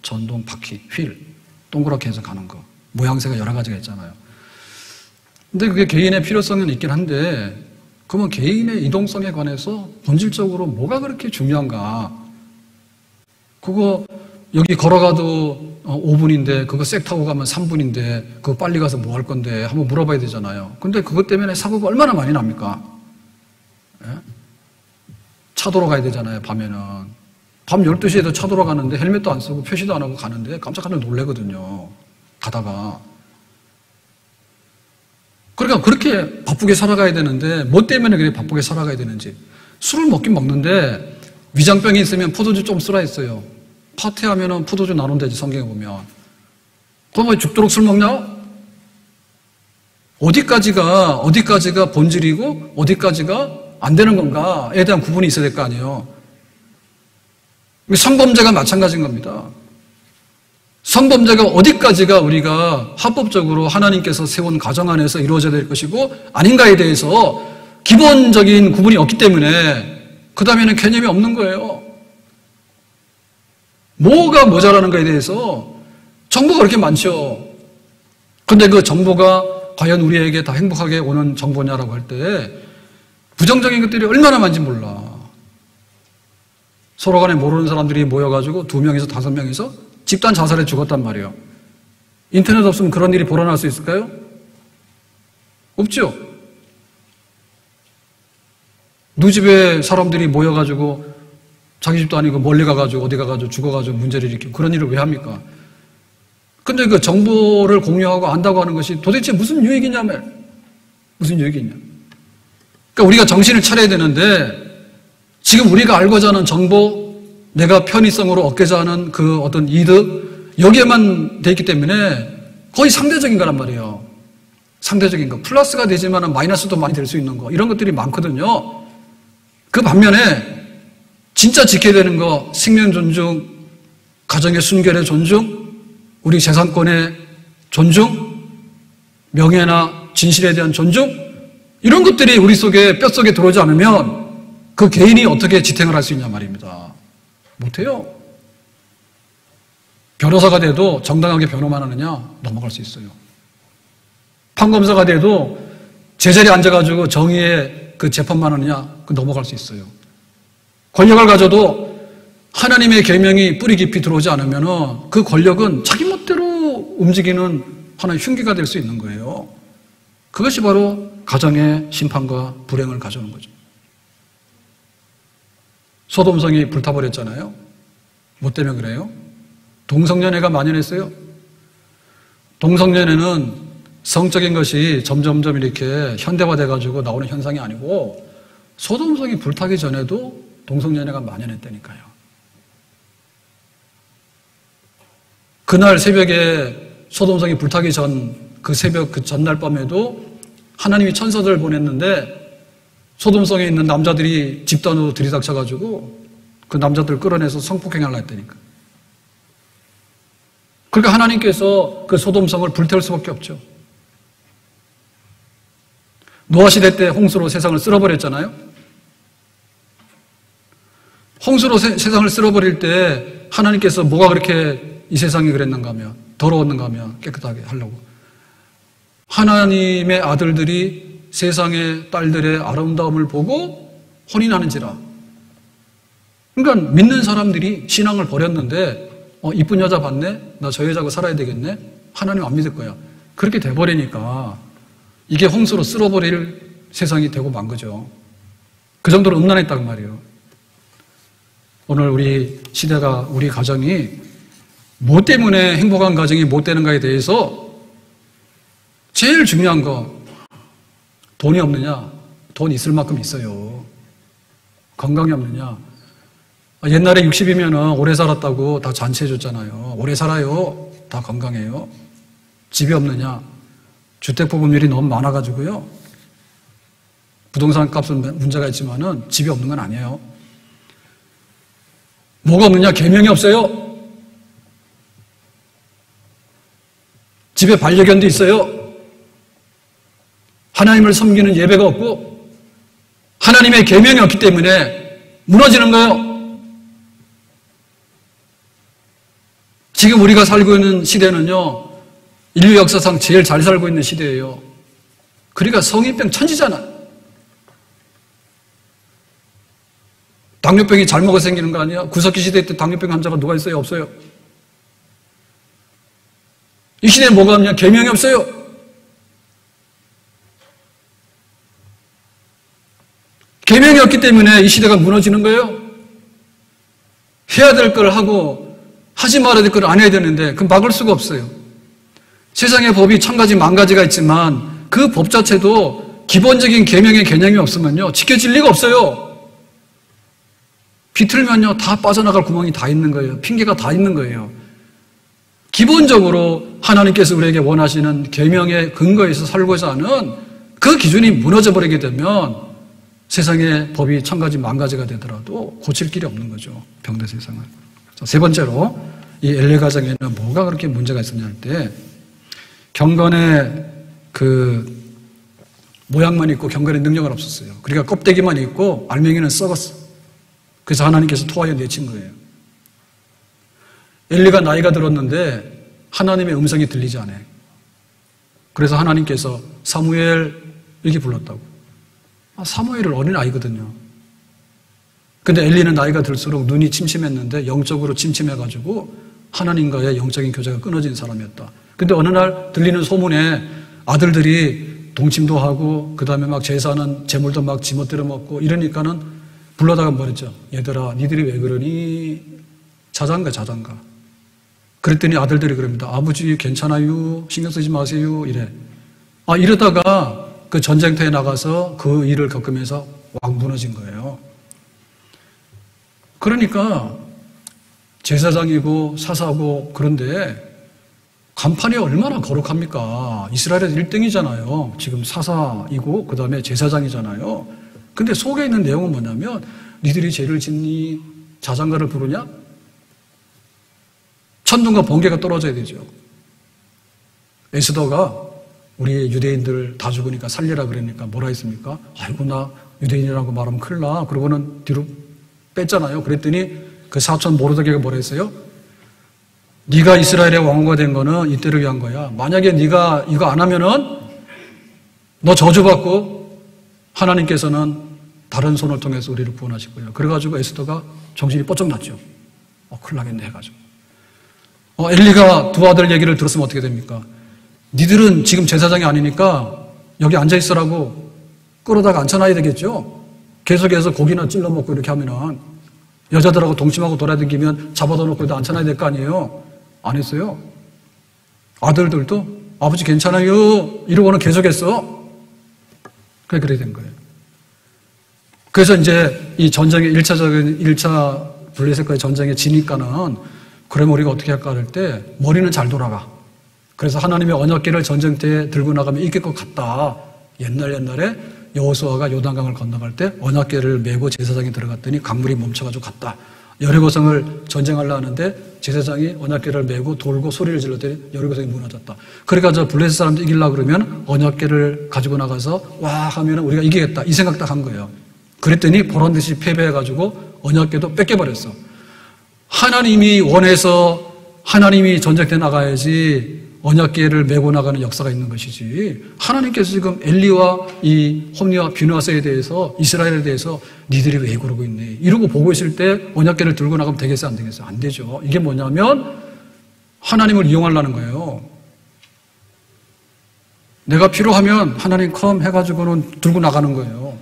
전동 바퀴, 휠, 동그랗게 해서 가는 거. 모양새가 여러 가지가 있잖아요. 근데 그게 개인의 필요성은 있긴 한데 그러면 개인의 이동성에 관해서 본질적으로 뭐가 그렇게 중요한가? 그거 여기 걸어가도 5분인데 그거 색 타고 가면 3분인데 그거 빨리 가서 뭐 할 건데 한번 물어봐야 되잖아요. 근데 그것 때문에 사고가 얼마나 많이 납니까? 예? 차도로 가야 되잖아요. 밤에는. 밤 12시에도 차도로 가는데 헬멧도 안 쓰고 표시도 안 하고 가는데 깜짝깜짝 놀래거든요. 가다가. 그러니까 그렇게 바쁘게 살아가야 되는데 뭐 때문에 그렇게 바쁘게 살아가야 되는지. 술을 먹긴 먹는데 위장병이 있으면 포도주 좀 쓰라 했어요. 파티하면은 포도주 나눈대지 성경에 보면. 그럼 왜 죽도록 술 먹냐? 어디까지가 본질이고 어디까지가 안 되는 건가에 대한 구분이 있어야 될 거 아니에요. 성범죄가 마찬가지인 겁니다. 성범죄가 어디까지가 우리가 합법적으로 하나님께서 세운 가정 안에서 이루어져야 될 것이고 아닌가에 대해서 기본적인 구분이 없기 때문에 그 다음에는 개념이 없는 거예요. 뭐가 모자라는가에 대해서 정보가 그렇게 많죠. 근데 그 정보가 과연 우리에게 다 행복하게 오는 정보냐라고 할 때 부정적인 것들이 얼마나 많은지 몰라. 서로 간에 모르는 사람들이 모여가지고 2명에서 5명에서 집단 자살에 죽었단 말이에요. 인터넷 없으면 그런 일이 벌어날 수 있을까요? 없죠. 누구 집에 사람들이 모여가지고 자기 집도 아니고 멀리 가가지고 어디 가가지고 죽어가지고 문제를 일으키고 그런 일을 왜 합니까? 근데 그 정보를 공유하고 안다고 하는 것이 도대체 무슨 유익이냐며. 무슨 유익이 있냐. 그러니까 우리가 정신을 차려야 되는데 지금 우리가 알고자 하는 정보, 내가 편의성으로 얻고자 하는 그 어떤 이득, 여기에만 돼 있기 때문에 거의 상대적인 거란 말이에요. 상대적인 거. 플러스가 되지만 마이너스도 많이 될 수 있는 거. 이런 것들이 많거든요. 그 반면에 진짜 지켜야 되는 거, 생명 존중, 가정의 순결의 존중, 우리 재산권의 존중, 명예나 진실에 대한 존중, 이런 것들이 우리 속에 뼛속에 들어오지 않으면 그 개인이 어떻게 지탱을 할 수 있냐 말입니다. 못해요. 변호사가 돼도 정당하게 변호만 하느냐? 넘어갈 수 있어요. 판검사가 돼도 제자리에 앉아가지고 정의의 그 재판만 하느냐? 그 넘어갈 수 있어요. 권력을 가져도 하나님의 계명이 뿌리 깊이 들어오지 않으면 그 권력은 자기 멋대로 움직이는 하나의 흉기가 될 수 있는 거예요. 그것이 바로 가정의 심판과 불행을 가져오는 거죠. 소돔성이 불타버렸잖아요. 뭐 때문에 그래요? 동성연애가 만연했어요. 동성연애는 성적인 것이 점점점 이렇게 현대화돼가지고 나오는 현상이 아니고 소돔성이 불타기 전에도 동성연애가 만연했다니까요. 그날 새벽에 소돔성이 불타기 전 그 새벽 그 전날 밤에도 하나님이 천사들을 보냈는데 소돔성에 있는 남자들이 집단으로 들이닥쳐가지고 그 남자들을 끌어내서 성폭행하려 했다니까. 그러니까 하나님께서 그 소돔성을 불태울 수밖에 없죠. 노아 시대 때 홍수로 세상을 쓸어버렸잖아요. 홍수로 세상을 쓸어버릴 때 하나님께서 뭐가 그렇게 이 세상이 그랬는가 하면, 더러웠는가 하면 깨끗하게 하려고. 하나님의 아들들이 세상의 딸들의 아름다움을 보고 혼인하는지라. 그러니까 믿는 사람들이 신앙을 버렸는데 이쁜 여자 봤네? 나 저 여자하고 살아야 되겠네? 하나님 안 믿을 거야. 그렇게 돼버리니까 이게 홍수로 쓸어버릴 세상이 되고 만 거죠. 그 정도로 음란했단 말이에요. 오늘 우리 시대가, 우리 가정이 뭐 때문에 행복한 가정이 못 되는가에 대해서 제일 중요한 거, 돈이 없느냐? 돈 있을 만큼 있어요. 건강이 없느냐? 옛날에 60이면 오래 살았다고 다 잔치해줬잖아요. 오래 살아요. 다 건강해요. 집이 없느냐? 주택보급률이 너무 많아가지고요. 부동산 값은 문제가 있지만은 집이 없는 건 아니에요. 뭐가 없느냐? 계명이 없어요. 집에 반려견도 있어요. 하나님을 섬기는 예배가 없고 하나님의 계명이 없기 때문에 무너지는 거예요. 지금 우리가 살고 있는 시대는요, 인류 역사상 제일 잘 살고 있는 시대예요. 그러니까 성인병 천지잖아. 당뇨병이 잘 먹어 생기는 거 아니야? 구석기 시대 때 당뇨병 환자가 누가 있어요? 없어요. 이 시대에 뭐가 없냐? 계명이 없어요. 계명이 없기 때문에 이 시대가 무너지는 거예요. 해야 될 걸 하고 하지 말아야 될 걸 안 해야 되는데 그 막을 수가 없어요. 세상의 법이 천 가지 만 가지가 있지만 그 법 자체도 기본적인 계명의 개념이 없으면요 지켜질 리가 없어요. 비틀면요 다 빠져나갈 구멍이 다 있는 거예요. 핑계가 다 있는 거예요. 기본적으로 하나님께서 우리에게 원하시는 계명의 근거에서 살고자 하는 그 기준이 무너져 버리게 되면 세상의 법이 천 가지 만 가지가 되더라도 고칠 길이 없는 거죠. 병든 세상을. 자, 세 번째로 이 엘리 가정에는 뭐가 그렇게 문제가 있었냐 할 때 경건의 그 모양만 있고 경건의 능력은 없었어요. 그러니까 껍데기만 있고 알맹이는 썩었어. 그래서 하나님께서 토하여 내친 거예요. 엘리가 나이가 들었는데 하나님의 음성이 들리지 않아요. 그래서 하나님께서 사무엘 이렇게 불렀다고. 사무엘은 어린아이거든요. 근데 엘리는 나이가 들수록 눈이 침침했는데 영적으로 침침해가지고 하나님과의 영적인 교제가 끊어진 사람이었다. 근데 어느 날 들리는 소문에 아들들이 동침도 하고 그 다음에 막 제사는 재물도 막 지멋대로 먹고 이러니까는 불러다가 뭐랬죠? 얘들아 니들이 왜 그러니? 자장가. 그랬더니 아들들이 그럽니다. 아버지 괜찮아요. 신경 쓰지 마세요. 이래. 이러다가 그 전쟁터에 나가서 그 일을 겪으면서 왕 무너진 거예요. 그러니까 제사장이고 사사고 그런데 간판이 얼마나 거룩합니까? 이스라엘에서 1등이잖아요. 지금 사사이고 그 다음에 제사장이잖아요. 근데 속에 있는 내용은 뭐냐면 니들이 죄를 짓니? 자장가를 부르냐? 천둥과 번개가 떨어져야 되죠. 에스더가 우리 유대인들 다 죽으니까 살리라 그러니까 뭐라 했습니까? 아이고 나 유대인이라고 말하면 큰일 나. 그러고는 뒤로 뺐잖아요. 그랬더니 그 사촌 모르드게가 뭐라 했어요? 네가 이스라엘의 왕후가 된 거는 이때를 위한 거야. 만약에 네가 이거 안 하면은 너 저주받고 하나님께서는 다른 손을 통해서 우리를 구원하실 거예요. 그래가지고 에스더가 정신이 뻗쩍 났죠. 큰일 나겠네 해가지고. 엘리가 두 아들 얘기를 들었으면 어떻게 됩니까? 니들은 지금 제사장이 아니니까 여기 앉아있으라고 끌어다가 앉혀놔야 되겠죠? 계속해서 고기나 찔러 먹고 이렇게 하면은 여자들하고 동침하고 돌아다니면 잡아다 놓고 앉혀놔야 될 거 아니에요? 안 했어요. 아들들도 아버지 괜찮아요 이러고는 계속했어. 그래 된 거예요. 그래서 이제 이 전쟁의 1차 블레셋과의 전쟁에 지니까는 그러면 우리가 어떻게 할까 할 때 머리는 잘 돌아가. 그래서 하나님의 언약궤를 전쟁터에 들고 나가면 이길 것 같다. 옛날에 여호수아가 요단강을 건너갈 때 언약궤를 메고 제사장이 들어갔더니 강물이 멈춰가지고 갔다. 여리고성을 전쟁하려 하는데 제사장이 언약궤를 메고 돌고 소리를 질렀더니 여리고성이 무너졌다. 그러니까 저 블레셋 사람들 이기려고 그러면 언약궤를 가지고 나가서 와 하면 우리가 이기겠다. 이 생각 딱 한 거예요. 그랬더니 보란듯이 패배해가지고 언약궤도 뺏겨버렸어. 하나님이 원해서 하나님이 전쟁터에 나가야지 언약궤를 메고 나가는 역사가 있는 것이지. 하나님께서 지금 엘리와 이 홈리와 비누아스에 대해서 이스라엘에 대해서 니들이 왜 그러고 있니? 이러고 보고 있을 때 언약궤를 들고 나가면 되겠어 안 되겠어? 안 되죠. 이게 뭐냐면 하나님을 이용하려는 거예요. 내가 필요하면 하나님 컴 해가지고는 들고 나가는 거예요.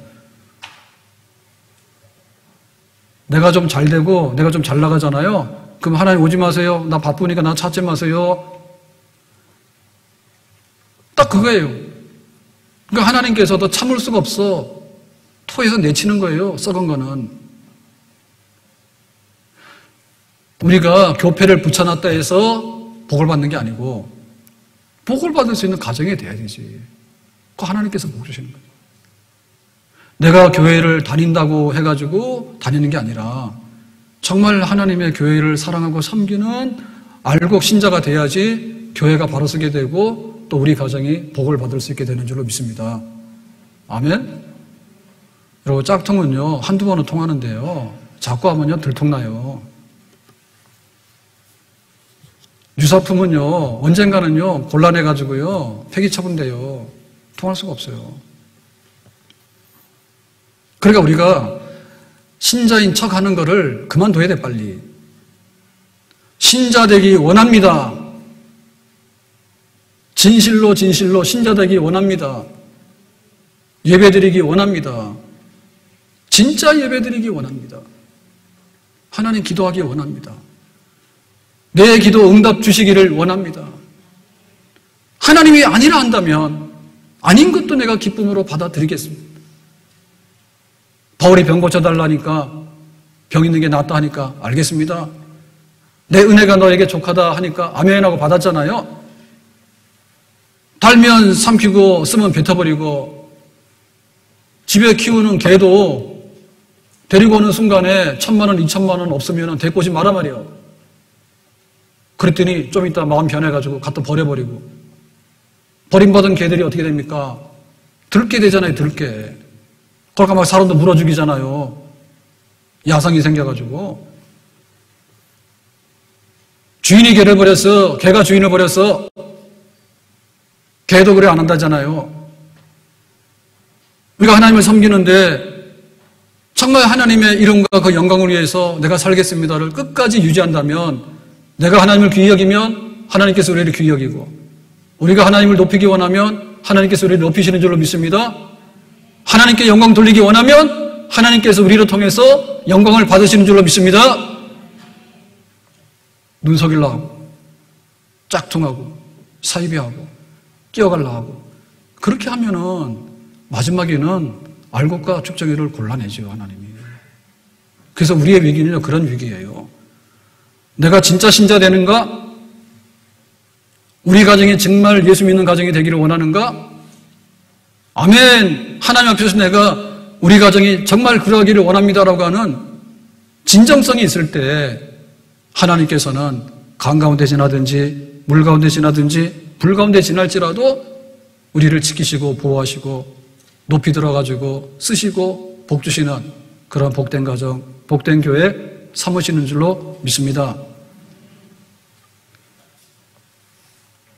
내가 좀 잘 되고 내가 좀 잘 나가잖아요. 그럼 하나님 오지 마세요. 나 바쁘니까 나 찾지 마세요. 딱 그거예요. 그러니까 하나님께서도 참을 수가 없어. 토해서 내치는 거예요. 썩은 거는. 우리가 교패를 붙여놨다 해서 복을 받는 게 아니고 복을 받을 수 있는 가정이 돼야 되지. 그거 하나님께서 복 주시는 거예요. 내가 교회를 다닌다고 해가지고 다니는 게 아니라 정말 하나님의 교회를 사랑하고 섬기는 알곡 신자가 돼야지 교회가 바로 서게 되고 또 우리 가정이 복을 받을 수 있게 되는 줄로 믿습니다. 아멘? 여러분 짝퉁은요 한두 번은 통하는데요 자꾸 하면요 들통나요. 유사품은요 언젠가는요 곤란해가지고요 폐기 처분돼요. 통할 수가 없어요. 그러니까 우리가 신자인 척 하는 거를 그만둬야 돼 빨리. 신자 되기 원합니다. 진실로 신자 되기 원합니다. 예배드리기 원합니다. 진짜 예배드리기 원합니다. 하나님 기도하기 원합니다. 내 기도 응답 주시기를 원합니다. 하나님이 아니라 한다면 아닌 것도 내가 기쁨으로 받아들이겠습니다. 바울이 병 고쳐달라니까 병 있는 게 낫다 하니까 알겠습니다. 내 은혜가 너에게 족하다 하니까 아멘하고 받았잖아요. 달면 삼키고 쓰면 뱉어버리고 집에 키우는 개도 데리고 오는 순간에 1,000만 원, 2,000만 원 없으면 데리고 오지 마라 말이요. 그랬더니 좀 이따 마음 변해가지고 갖다 버려버리고 버림받은 개들이 어떻게 됩니까? 들게 되잖아요. 들게. 그러니까 막 사람도 물어 죽이잖아요. 야성이 생겨가지고. 주인이 개를 버렸어. 개가 주인을 버렸어. 개도 그래 안 한다잖아요. 우리가 하나님을 섬기는데 정말 하나님의 이름과 그 영광을 위해서 내가 살겠습니다를 끝까지 유지한다면 내가 하나님을 귀히 여기면 하나님께서 우리를 귀히 여기고 우리가 하나님을 높이기 원하면 하나님께서 우리를 높이시는 줄로 믿습니다. 하나님께 영광 돌리기 원하면 하나님께서 우리를 통해서 영광을 받으시는 줄로 믿습니다. 눈 속일라 하고 짝퉁하고 사이비하고 끼어갈라 하고 그렇게 하면은 마지막에는 알곡과 축정이를 골라내죠 하나님이. 그래서 우리의 위기는요 그런 위기예요. 내가 진짜 신자 되는가? 우리 가정이 정말 예수 믿는 가정이 되기를 원하는가? 아멘. 하나님 앞에서 내가 우리 가정이 정말 그러기를 원합니다라고 하는 진정성이 있을 때 하나님께서는 강 가운데 지나든지 물 가운데 지나든지 불 가운데 지날지라도 우리를 지키시고 보호하시고 높이 들어가지고 쓰시고 복 주시는 그런 복된 가정, 복된 교회 삼으시는 줄로 믿습니다.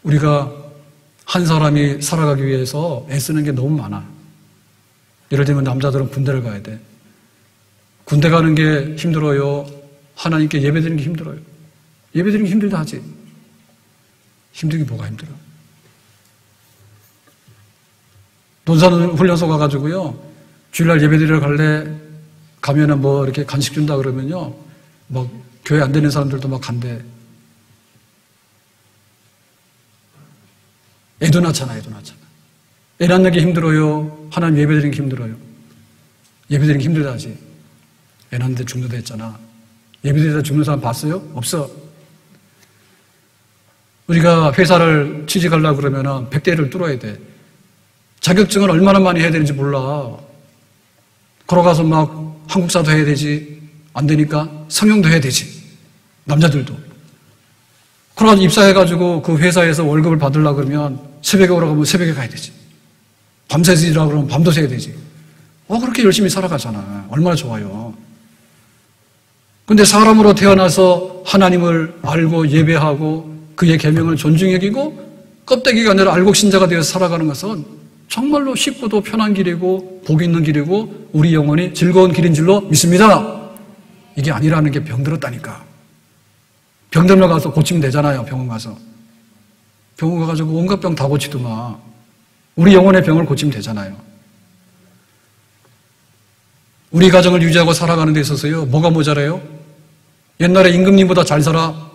우리가 한 사람이 살아가기 위해서 애쓰는 게 너무 많아. 예를 들면 남자들은 군대를 가야 돼. 군대 가는 게 힘들어요. 하나님께 예배드리는 게 힘들어요. 예배드리는 게 힘들다 하지. 힘들게 뭐가 힘들어? 논산훈련소 가가지고요, 주일날 예배드리러 가면은 뭐 이렇게 간식 준다 그러면요, 막 교회 안 되는 사람들도 막 간대. 애도 낳잖아. 애 낳는 게 힘들어요? 하나님 예배드리는 게 힘들어요? 예배드리는 게 힘들다 하지. 애 낳는데 죽는다 했잖아. 예배드리다 죽는 사람 봤어요? 없어. 우리가 회사를 취직하려고 그러면 100대를 뚫어야 돼. 자격증을 얼마나 많이 해야 되는지 몰라. 걸어가서 막 한국사도 해야 되지. 안 되니까 성형도 해야 되지. 남자들도. 그래가지고 입사해가지고 그 회사에서 월급을 받으려고 그러면 새벽에 오라고 하면 새벽에 가야 되지. 밤새서 일하라고 그러면 밤도 새야 되지. 그렇게 열심히 살아가잖아. 얼마나 좋아요. 근데 사람으로 태어나서 하나님을 알고 예배하고 그의 계명을 존중히 여기고 껍데기가 아니라 알곡 신자가 되어서 살아가는 것은 정말로 쉽고도 편한 길이고 복 있는 길이고 우리 영혼이 즐거운 길인 줄로 믿습니다. 이게 아니라는 게 병들었다니까. 병들면 가서 고치면 되잖아요. 병원 가서. 병원 가가지고 온갖 병 다 고치더만. 우리 영혼의 병을 고치면 되잖아요. 우리 가정을 유지하고 살아가는 데 있어서요, 뭐가 모자라요? 옛날에 임금님보다 잘 살아.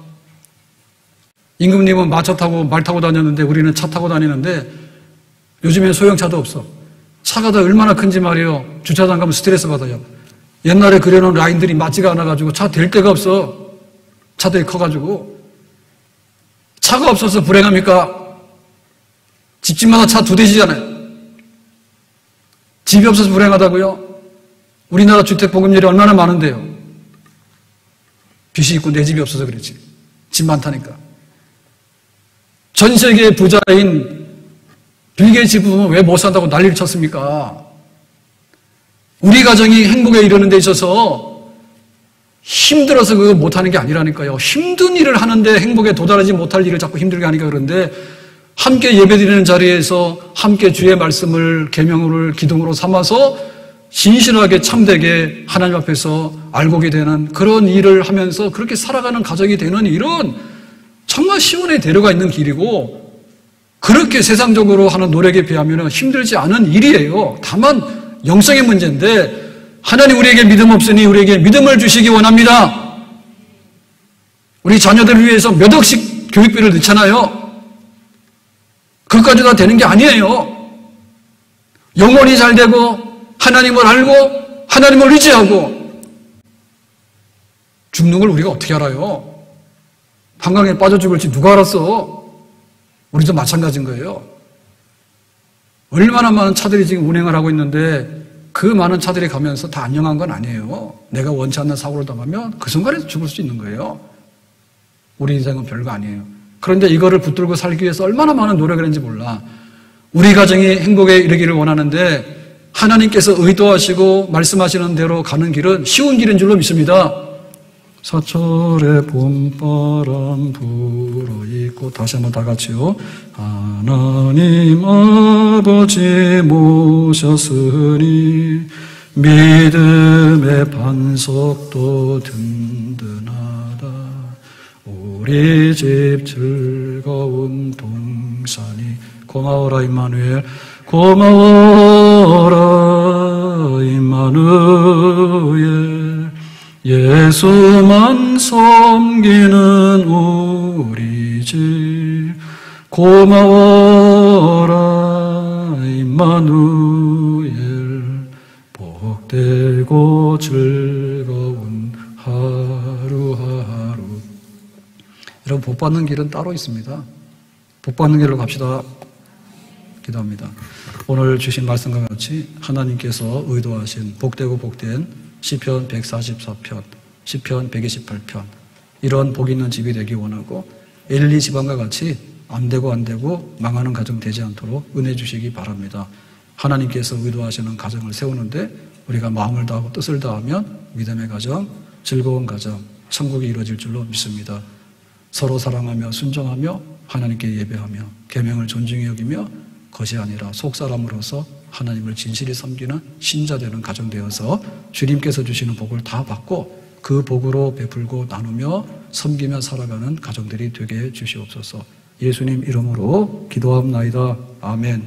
임금님은 마차 타고 말 타고 다녔는데 우리는 차 타고 다니는데 요즘엔 소형차도 없어. 차가 다 얼마나 큰지 말이에요. 주차장 가면 스트레스 받아요. 옛날에 그려놓은 라인들이 맞지가 않아가지고 차 댈 데가 없어. 차들이 커가지고. 차가 없어서 불행합니까? 집집마다 차 2대지잖아요. 집이 없어서 불행하다고요? 우리나라 주택보급률이 얼마나 많은데요. 빚이 있고 내 집이 없어서 그렇지. 집 많다니까. 전 세계 부자인 빌 게이츠 부부는 왜 못 산다고 난리를 쳤습니까? 우리 가정이 행복에 이르는 데 있어서 힘들어서 그거 못하는 게 아니라니까요. 힘든 일을 하는데 행복에 도달하지 못할 일을 자꾸 힘들게 하니까 그런데 함께 예배드리는 자리에서 함께 주의 말씀을 계명을 기둥으로 삼아서 진실하게 참되게 하나님 앞에서 알고게 되는 그런 일을 하면서 그렇게 살아가는 가정이 되는 일은 정말 시온의 대로가 있는 길이고 그렇게 세상적으로 하는 노력에 비하면 힘들지 않은 일이에요. 다만 영성의 문제인데 하나님 우리에게 믿음 없으니 우리에게 믿음을 주시기 원합니다. 우리 자녀들을 위해서 몇 억씩 교육비를 넣잖아요. 그것까지 다 되는 게 아니에요. 영혼이 잘 되고 하나님을 알고 하나님을 의지하고 죽는 걸 우리가 어떻게 알아요? 한강에 빠져 죽을지 누가 알았어? 우리도 마찬가지인 거예요. 얼마나 많은 차들이 지금 운행을 하고 있는데 그 많은 차들이 가면서 다 안녕한 건 아니에요. 내가 원치 않는 사고를 당하면 그 순간에 죽을 수 있는 거예요. 우리 인생은 별거 아니에요. 그런데 이거를 붙들고 살기 위해서 얼마나 많은 노력을 했는지 몰라. 우리 가정이 행복에 이르기를 원하는데 하나님께서 의도하시고 말씀하시는 대로 가는 길은 쉬운 길인 줄로 믿습니다. 사철의 봄바람 불어있고 다시 한번 다 같이요. 하나님 아버지 모셨으니 믿음의 반석도 든든하다. 우리 집 즐거운 동산이 고마워라 임마누엘 고마워라 임마누엘 예수만 섬기는 우리 집 고마워라 임마누엘 복되고 즐거운 하루하루. 여러분 복 받는 길은 따로 있습니다. 복 받는 길로 갑시다. 기도합니다. 오늘 주신 말씀과 같이 하나님께서 의도하신 복되고 복된 시편 144편, 시편 128편 이런 복 있는 집이 되기 원하고 엘리 집안과 같이 안 되고 망하는 가정 되지 않도록 은혜 주시기 바랍니다. 하나님께서 의도하시는 가정을 세우는데 우리가 마음을 다하고 뜻을 다하면 믿음의 가정, 즐거운 가정, 천국이 이루어질 줄로 믿습니다. 서로 사랑하며 순종하며 하나님께 예배하며 계명을 존중히 여기며 것이 아니라 속사람으로서 하나님을 진실히 섬기는 신자 되는 가정 되어서 주님께서 주시는 복을 다 받고 그 복으로 베풀고 나누며 섬기며 살아가는 가정들이 되게 해 주시옵소서. 예수님 이름으로 기도합나이다. 아멘.